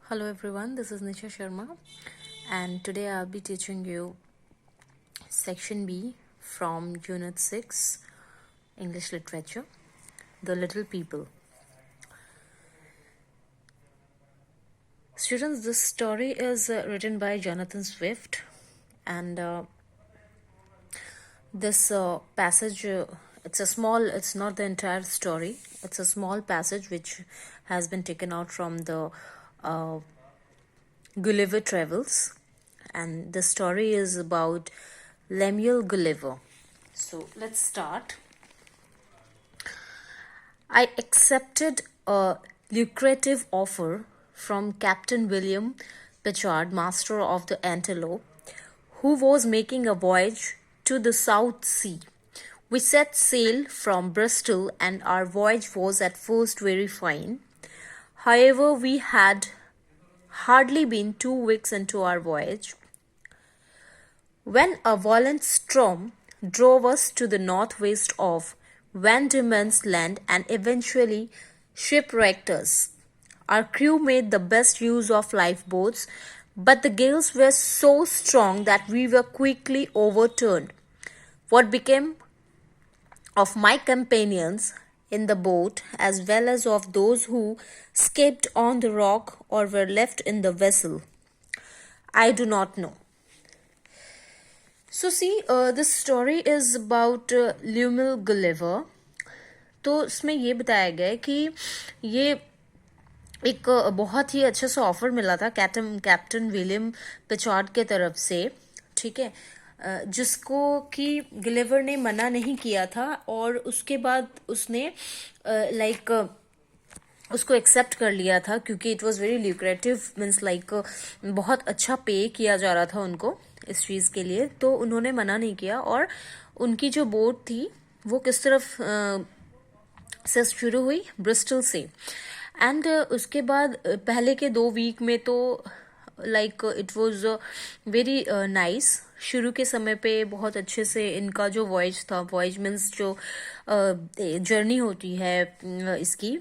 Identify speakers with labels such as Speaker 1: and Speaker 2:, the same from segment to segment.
Speaker 1: Hello everyone, this is Nisha Sharma, and today I'll be teaching you section B from Unit 6 English Literature, The Little People. Students, this story is written by Jonathan Swift, and this passage it's not the entire story, it's a small passage which has been taken out from the uh, Gulliver Travels, and the story is about Lemuel Gulliver. So let's start. I accepted a lucrative offer from Captain William Pritchard, master of the Antelope, who was making a voyage to the South Sea. We set sail from Bristol, and our voyage was at first very fine. However, we had hardly been 2 weeks into our voyage when a violent storm drove us to the northwest of Van Diemen's Land and eventually shipwrecked us. Our crew made the best use of lifeboats, but the gales were so strong that we were quickly overturned. What became of my companions in the boat, as well as of those who escaped on the rock or were left in the vessel, I do not know. So see, this story is about Lemuel Gulliver. तो इसमें ये बताया गया है कि ये एक बहुत ही अच्छा सा ऑफर मिला था कैप्टन विलियम पिचार्ड के तरफ से, ठीक है, जिसको कि गिलिवर ने मना नहीं किया था और उसके बाद उसने उसको एक्सेप्ट कर लिया था क्योंकि it was very lucrative, means बहुत अच्छा पे किया जा रहा था उनको इस चीज़ के लिए, तो उन्होंने मना नहीं किया। और उनकी जो बोट थी वो किस तरफ से शुरू हुई, ब्रिस्टल से, एंड उसके बाद पहले के 2 वीक में तो इट वाज वेरी नाइस। शुरू के समय पे बहुत अच्छे से इनका जो वॉयज था, वॉयज मीन्स जो जर्नी होती है इसकी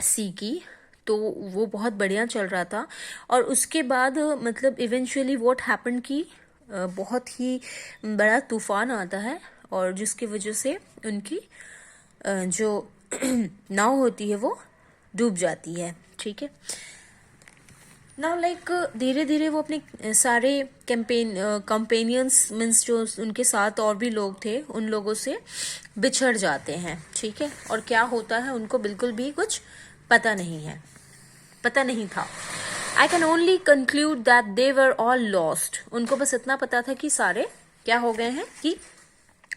Speaker 1: सी की, तो वो बहुत बढ़िया चल रहा था। और उसके बाद मतलब इवेंचुअली व्हाट हैपन की बहुत ही बड़ा तूफान आता है और जिसकी वजह से उनकी जो नाव होती है वो डूब जाती है, ठीक है। नाउ धीरे धीरे वो अपने सारे कंपेनियंस मीन्स जो उनके साथ और भी लोग थे उन लोगों से बिछड़ जाते हैं, ठीक है। और क्या होता है उनको बिल्कुल भी कुछ पता नहीं था। I can only conclude that they were all lost. उनको बस इतना पता था कि सारे क्या हो गए हैं, कि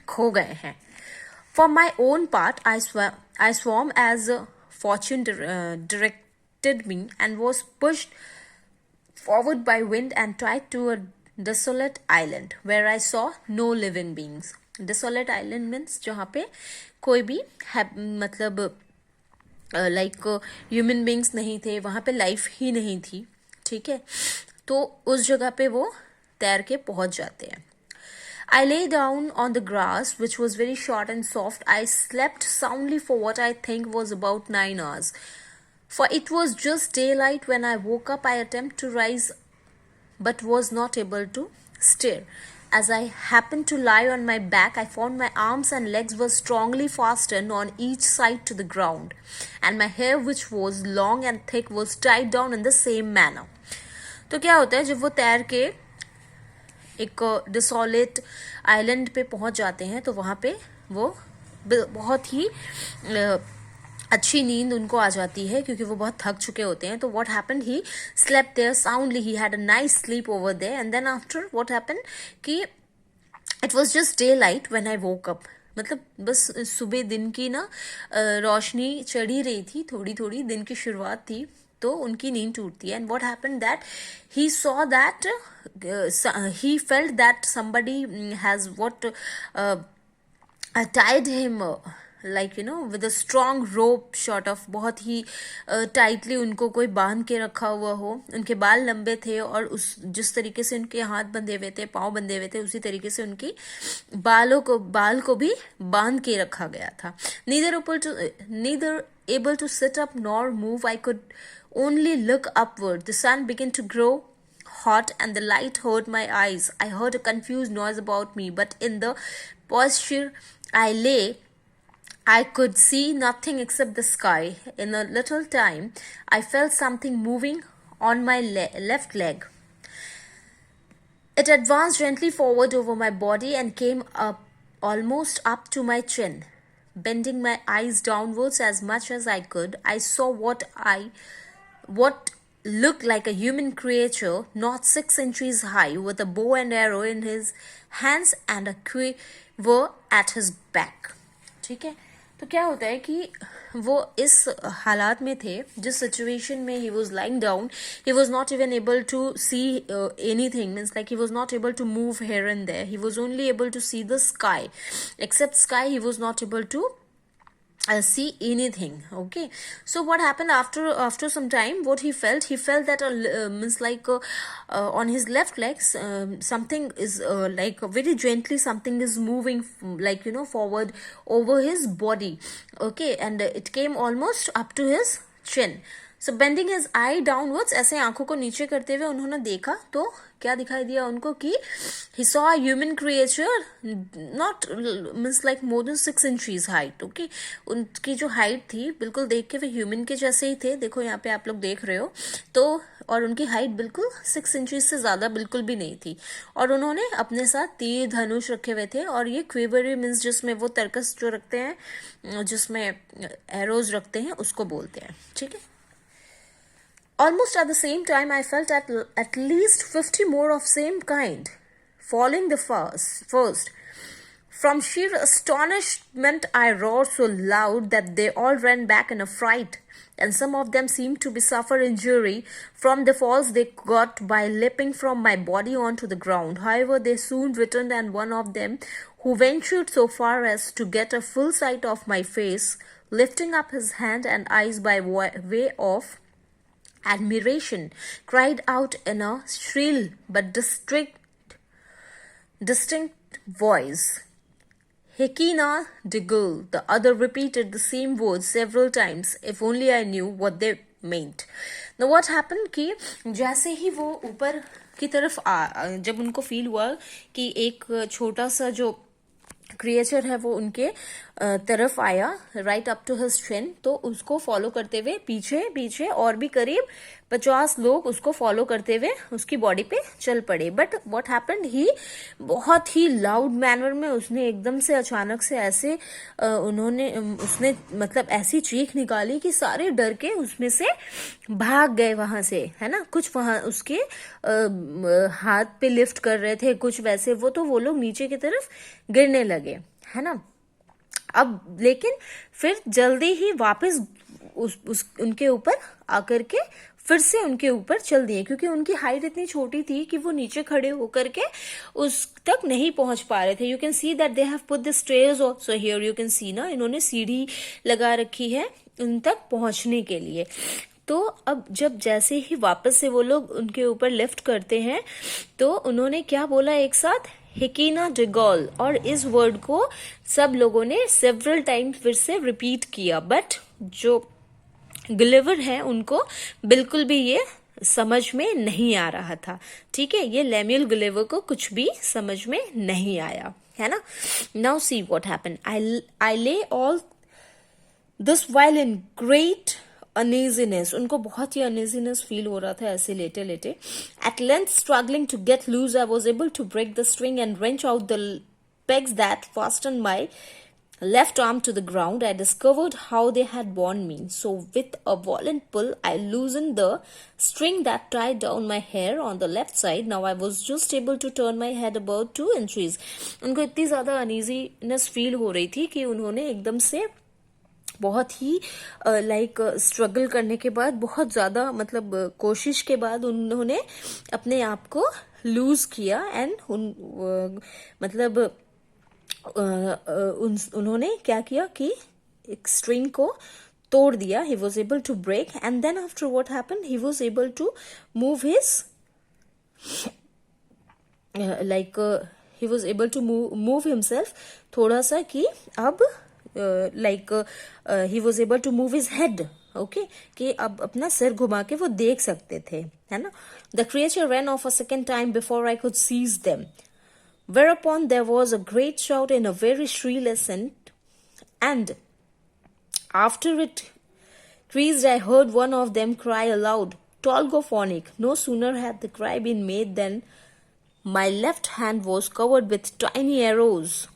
Speaker 1: खो गए हैं। For my own part I swam as fortune directed me and was pushed forward by wind and tied to a desolate island where I saw no living beings. Desolate island means जहाँ पे कोई भी मतलब human beings नहीं थे, वहाँ पे life ही नहीं थी, ठीक है। तो उस जगह पे वो तैर के पहुंच जाते हैं। I lay down on the grass, which was very short and soft. I slept soundly for what I think was about 9 hours. For it was just daylight when I woke up. I attempted to rise, but was not able to stir. As I happened to lie on my back, I found my arms and legs were strongly fastened on each side to the ground, and my hair, which was long and thick, was tied down in the same manner. तो क्या होता है जब वो तैर के एक desolate island पे पहुंच जाते हैं तो वहाँ पे वो बहुत ही अच्छी नींद उनको आ जाती है क्योंकि वो बहुत थक चुके होते हैं। तो what happened, he slept there soundly, he had a nice sleep over there, and then after what happened कि it was just daylight when I woke up. मतलब बस सुबह दिन की ना रोशनी चढ़ी रही थी, थोड़ी थोड़ी दिन की शुरुआत थी, तो उनकी नींद टूटती है। And what happened that he saw that he felt that somebody has tied him like you know with a strong rope short of, बहुत ही टाइटली उनको कोई बांध के रखा हुआ हो। उनके बाल लंबे थे और उस जिस तरीके से उनके हाथ बंधे हुए थे, पाँव बंधे हुए थे, उसी तरीके से उनकी बाल को भी बांध के रखा गया था। Neither able to sit up nor move, I could only look upward. The sun began to grow hot and the light hurt my eyes. I heard a confused noise about me, but in the posture I lay, I could see nothing except the sky. In a little time, I felt something moving on my left leg. It advanced gently forward over my body and came up almost up to my chin. Bending my eyes downwards as much as I could, I saw what looked like a human creature, not 6 inches high, with a bow and arrow in his hands and a quiver at his back. ठीक है, तो क्या होता है कि वो इस हालात में थे, जिस सिचुएशन में he was lying down, he was not even able to see anything, means like he was not able to move here and there, he was only able to see the sky. Except sky, he was not able to see anything. Okay, so what happened after some time, what he felt that means like on his left legs, something is like very gently something is moving, like you know, forward over his body. Okay, and it came almost up to his chin. So bending his eye downwards, ऐसे आंखों को नीचे करते हुए उन्होंने देखा, तो क्या दिखाई दिया उनको कि he saw a human creature, not means like more than 6 inches height. Okay, उनकी जो हाइट थी बिल्कुल देख के वे ह्यूमन के जैसे ही थे, देखो यहाँ पे आप लोग देख रहे हो, तो और उनकी हाइट बिल्कुल 6 इंचेस से ज़्यादा बिल्कुल भी नहीं थी, और उन्होंने अपने साथ तीर धनुष रखे हुए थे, और ये क्विवरी मीन्स जिसमें वो तरकस जो रखते हैं, जिसमें एरोज रखते हैं, उसको बोलते हैं। ठीक है, almost at the same time, I felt at least 50 more of same kind, following the first. From sheer astonishment, I roared so loud that they all ran back in a fright, and some of them seemed to be suffer injury from the falls they got by leaping from my body onto the ground. However, they soon returned, and one of them, who ventured so far as to get a full sight of my face, lifting up his hand and eyes by way of admiration, cried out in a shrill but distinct voice, "Hekina de Gul." The other repeated the same words several times. If only I knew what they meant. Now what happened कि जैसे ही वो ऊपर की तरफ जब उनको feel हुआ कि एक छोटा सा जो क्रिएचर है वो उनके तरफ आया, राइट अप टू हिज चिन, तो उसको फॉलो करते हुए पीछे और भी करीब 50 लोग उसको फॉलो करते हुए उसकी बॉडी पे चल पड़े। बट व्हाट हैपेंड, ही बहुत ही लाउड मैनर में उसने एकदम से अचानक से ऐसे उसने मतलब ऐसी चीख निकाली कि सारे डर के उसमें से भाग गए वहां से, है ना। कुछ वहां उसके हाथ पे लिफ्ट कर रहे थे, कुछ वैसे वो लोग नीचे की तरफ गिरने लगे, है ना। अब लेकिन फिर जल्दी ही वापस उनके ऊपर आकर के फिर से उनके ऊपर चल दिए, क्योंकि उनकी हाइट इतनी छोटी थी कि वो नीचे खड़े होकर के उस तक नहीं पहुंच पा रहे थे। You can see that they have put the stairs also here, you can see ना, इन्होंने सीढ़ी लगा रखी है उन तक पहुंचने के लिए। तो अब जब जैसे ही वापस से वो लोग उनके ऊपर लिफ्ट करते हैं, तो उन्होंने क्या बोला एक साथ, हेकिना डे गॉल, और इस वर्ड को सब लोगों ने सेवरल टाइम फिर से रिपीट किया। बट जो गुलिवर है उनको बिल्कुल भी ये समझ में नहीं आ रहा था। ठीक है, ये लेम्यूल गुलिवर को कुछ भी समझ में नहीं आया, है ना। नाउ सी व्हाट हैपेंड, आई ले all this while in great uneasiness, उनको बहुत ही अनइजीनेस फील हो रहा था ऐसे लेटे लेटे। At length struggling to get loose, I was able to break the string and wrench out the pegs that fastened my left arm to the ground. I discovered how they had bound me. So with a violent pull, I loosened the string that tied down my hair on the left side. Now I was just able to turn my head about 2 inches. उनको इतनी ज्यादा uneasiness feel हो रही थी कि उन्होंने एकदम से बहुत ही लाइक स्ट्रगल करने के बाद, बहुत ज्यादा मतलब कोशिश के बाद उन्होंने अपने आप को लूज किया एंड मतलब उन्होंने क्या किया कि एक स्ट्रिंग को तोड़ दिया. He was able to break, and then after what happened, he was able to move his he was able to move himself थोड़ा सा कि अब he was able to move his head. Okay, कि अब अपना सिर घुमा के वो देख सकते थे, है ना. The creature ran off a second time before I could seize them. Whereupon there was a great shout in a very shrill accent, and after it increased, I heard one of them cry aloud, Tolgophonic. No sooner had the cry been made than my left hand was covered with tiny arrows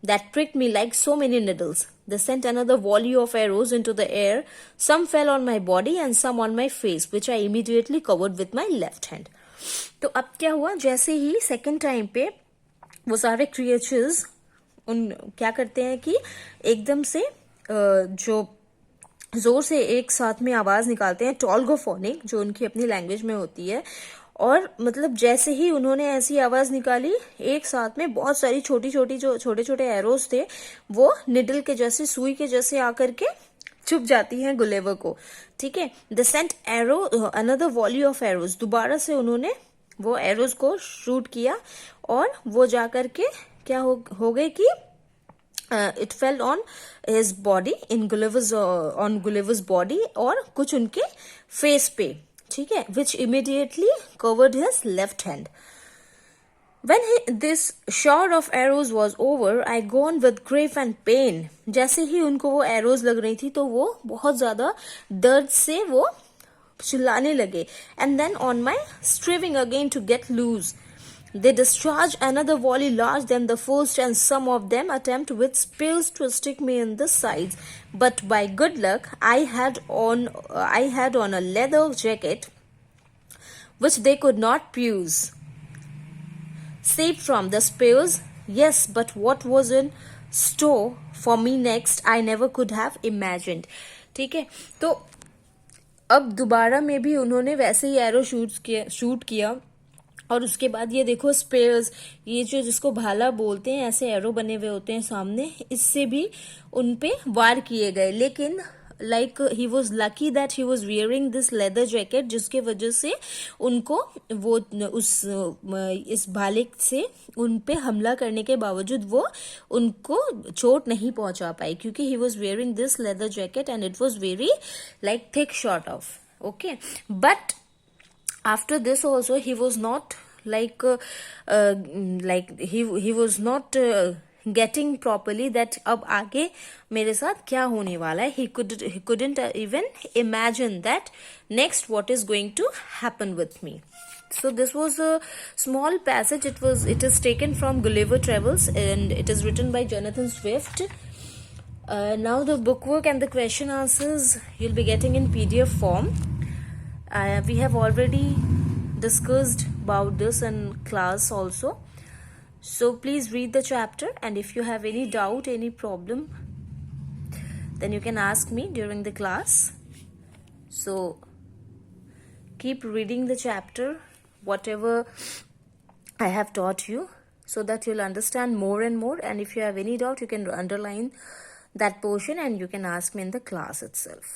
Speaker 1: that pricked me like so many needles. They sent another volley of arrows into the air. Some fell on my body and some on my face, which I immediately covered with my left hand. तो अब क्या हुआ, जैसे ही second time पे वो सारे creatures क्या करते हैं कि एकदम से जो जोर से एक साथ में आवाज निकालते हैं, टॉल्गोफोनिक, जो उनकी अपनी लैंग्वेज में होती है. और मतलब जैसे ही उन्होंने ऐसी आवाज निकाली, एक साथ में बहुत सारी छोटी छोटी जो छोटे छोटे एरोज थे वो निडल के जैसे, सुई के जैसे आकर के छुप जाती हैं गुलेवर को. ठीक है. They sent arrow another volley of arrows. दोबारा से उन्होंने वो एरोज को शूट किया और वो जाकर के क्या हो गए कि it fell on his body, in Gulliver's body, और कुछ उनके फेस पे. ठीक है. which immediately covered his left hand. When this shower of arrows was over, I gone with grief and pain. जैसे ही उनको वो एरोज लग रही थी तो वो बहुत ज्यादा दर्द से वो चिल्लाने लगे. And then on my striving again to get loose, they discharged another volley larger than the first, and some of them attempt with spears to stick me in the sides. But by good luck, I had on a leather jacket which they could not pierce, saved from the spears. Yes, but what was in store for me next, I never could have imagined. ठीक है. तो अब दोबारा में भी उन्होंने वैसे ही arrow shoot किया और उसके बाद ये देखो स्पेयर्स, ये जो जिसको भाला बोलते हैं, ऐसे एरो बने हुए होते हैं सामने, इससे भी उन पे वार किए गए. लेकिन he was lucky that he was wearing this leather jacket, जिसके वजह से उनको वो इस भाले से उन पे हमला करने के बावजूद वो उनको चोट नहीं पहुंचा पाई, क्योंकि he was wearing this leather jacket and it was very thick short of. Okay. But after this also he was not he was not getting properly that अब आगे मेरे साथ क्या होने वाला है. he couldn't even imagine that next what is going to happen with me. So this was a small passage. It is taken from Gulliver Travels and it is written by Jonathan Swift. Now the bookwork and the question answers you'll be getting in PDF form. We have already discussed about this in class also. So please read the chapter, and if you have any doubt, any problem, then you can ask me during the class. So keep reading the chapter, whatever I have taught you, so that you'll understand more and more. And if you have any doubt, you can underline that portion and you can ask me in the class itself.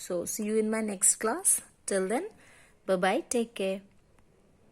Speaker 1: So see you in my next class. Till then, bye-bye. Take care.